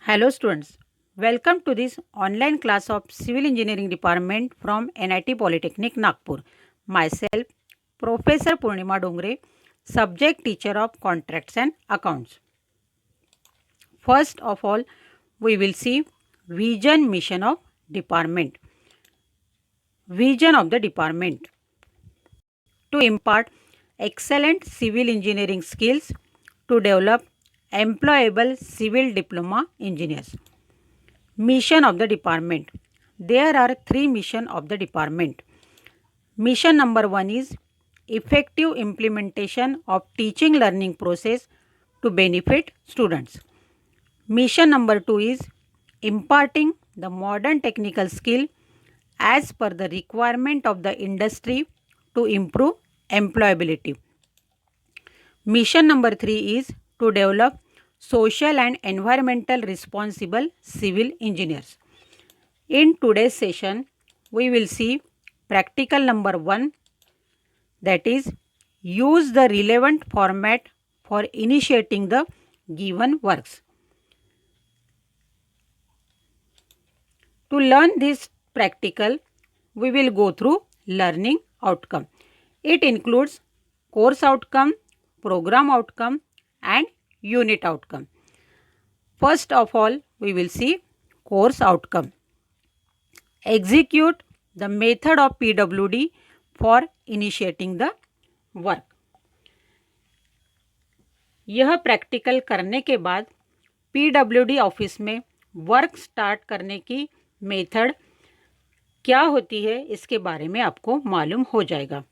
Hello students, welcome to this online class of Civil Engineering Department from NIT Polytechnic Nagpur. Myself, Professor Purnima Dongre, Subject Teacher of Contracts and Accounts. First of all, we will see Vision Mission of Department. Vision of the Department to impart excellent civil engineering skills to develop employable civil diploma engineers. Mission of the department. There are three missions of the department. Mission number 1 is effective implementation of teaching learning process to benefit students. Mission number 2 is imparting the modern technical skill as per the requirement of the industry to improve employability. Mission number 3 is to develop social and environmental responsible civil engineers. In today's session, we will see practical number 1, that is use the relevant format for initiating the given works. To learn this practical, we will go through learning outcome. It includes course outcome, program outcome and unit outcome. First of all, we will see course outcome. Execute the method of PWD for initiating the work. यह practical करने के बाद PWD office में work start करने की method क्या होती है इसके बारे में आपको मालूम हो जाएगा.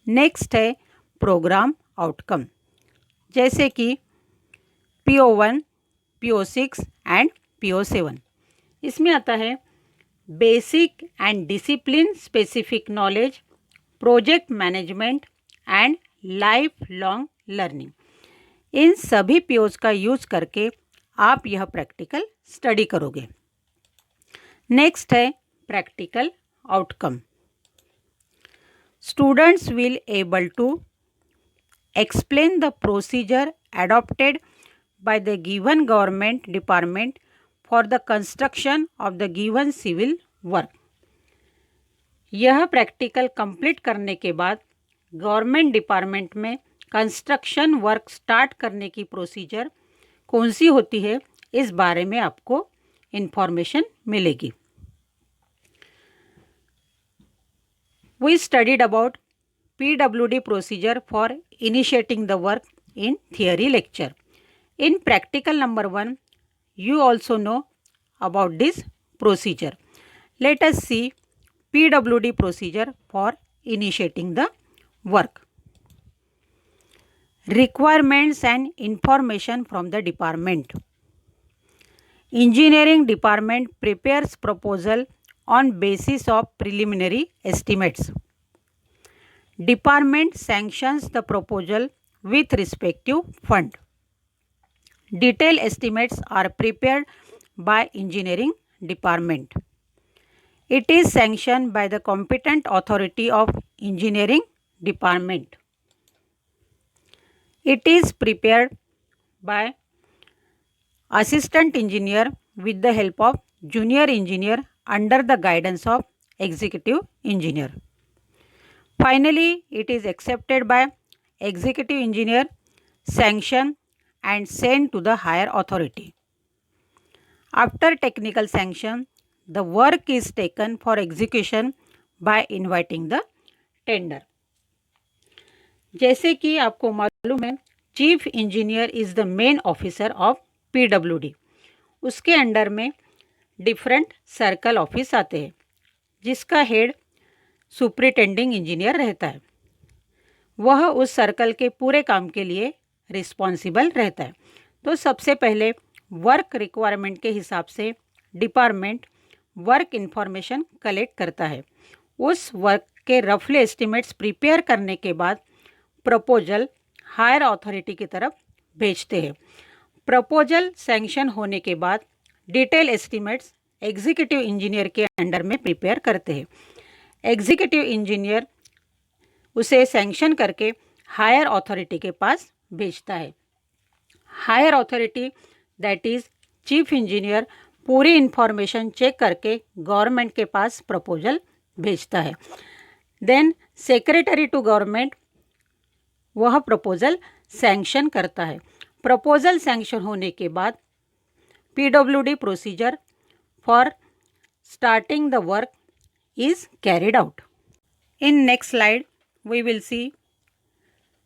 नेक्स्ट है प्रोग्राम आउटकम, जैसे कि PO1, PO6 एंड PO7. इसमें आता है basic and discipline specific knowledge, project management and life long learning. इन सभी POs का यूज करके आप यह प्रैक्टिकल स्टडी करोगे. नेक्स्ट है practical outcome. Students will able to explain the procedure adopted by the given government department for the construction of the given civil work. यह practical complete करने के बाद गवर्नमेंट डिपार्टमेंट में कंस्ट्रक्शन वर्क स्टार्ट करने की procedure कौन सी होती है इस बारे में आपको इंफॉर्मेशन मिलेगी. We studied about PWD procedure for initiating the work in theory lecture. In practical number 1, you also know about this procedure. Let us see PWD procedure for initiating the work. Requirements and information from the department. Engineering department prepares proposal on basis of preliminary estimates. Department sanctions the proposal with respective fund. Detailed estimates are prepared by engineering department. It is sanctioned by the competent authority of engineering department. It is prepared by assistant engineer with the help of junior engineer under the guidance of executive engineer. Finally, it is accepted by executive engineer, sanctioned and sent to the higher authority. After technical sanction, the work is taken for execution by inviting the tender. जैसे कि आपको मालूम है chief engineer is the main officer of PWD. उसके under में different circle office आते हैं जिसका हेड सुपरिटेंडिंग इंजीनियर रहता है. वह उस सर्कल के पूरे काम के लिए रिस्पॉन्सिबल रहता है. तो सबसे पहले वर्क रिक्वायरमेंट के हिसाब से डिपार्टमेंट वर्क इन्फॉर्मेशन कलेक्ट करता है. उस वर्क के रफली एस्टिमेट्स प्रिपेयर करने के बाद प्रपोजल हायर अथॉरिटी की तरफ भेजते हैं. प्रपोजल सैंक्शन होने के बाद डिटेल एस्टिमेट्स एग्जीक्यूटिव इंजीनियर के अंडर में प्रिपेयर करते हैं. एग्जीक्यूटिव इंजीनियर उसे सैंक्शन करके हायर अथॉरिटी के पास भेजता है. Higher authority that is chief engineer पूरी इन्फॉर्मेशन चेक करके गवर्नमेंट के पास प्रपोजल भेजता है। देन सेक्रेटरी टू गवर्नमेंट वह प्रपोजल सैंक्शन करता है। प्रपोजल सैंक्शन होने के बाद PWD procedure for starting the work is carried out. In next slide, we will see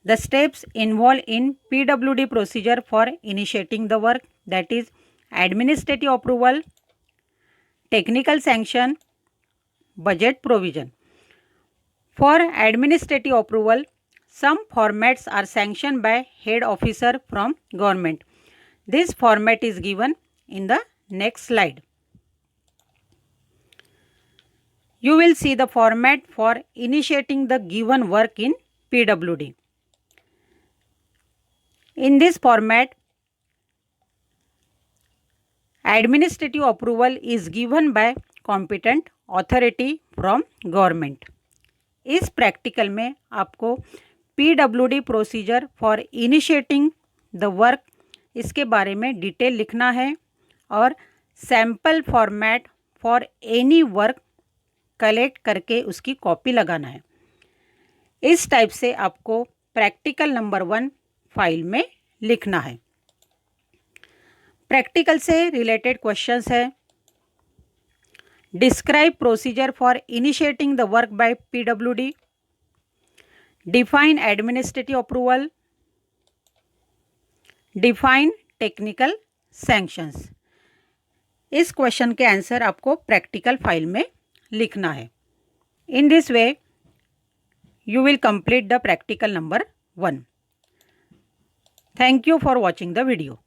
the steps involved in PWD procedure for initiating the work, that is administrative approval, technical sanction, budget provision. For administrative approval, some formats are sanctioned by head officer from government. This format is given in the next slide. You will see the format for initiating the given work in PWD. In this format, administrative approval is given by competent authority from government. इस practical में आपको PWD procedure for initiating the work इसके बारे में detail लिखना है और sample format for any work collect करके उसकी कॉपी लगाना है। इस टाइप से आपको प्रैक्टिकल नंबर 1 फाइल में लिखना है। प्रैक्टिकल से रिलेटेड क्वेश्चंस है। Describe procedure for initiating the work by PWD, define administrative approval, define technical sanctions. इस क्वेश्चन के आंसर आपको प्रैक्टिकल फाइल में लिखना है। In this way you will complete the practical number 1. Thank you for watching the video.